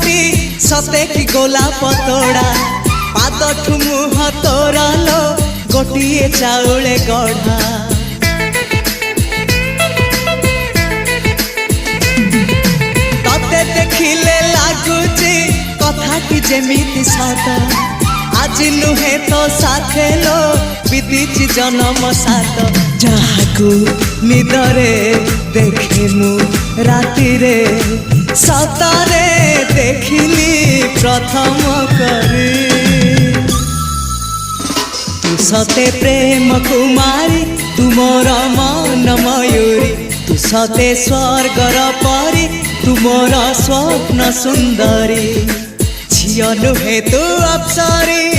मुहटी सते कि गोलाप तोड़ा पादठु मुह तोरा लो गोटिए चाउले गढ़ा तते देखिले लागुची कथाटी जेमिति सत आज नुहे तो साथे लो बीतीची जन्म सात जहाकू निदरे देखे मु राति रे सतरे देखिली प्रथम करी तू सते प्रेम कुमारी तू मोर मन मयूरी तू सते स्वर्गर परी तू मोर स्वप्न सुंदरी झियो नुहे तू अप्सरी।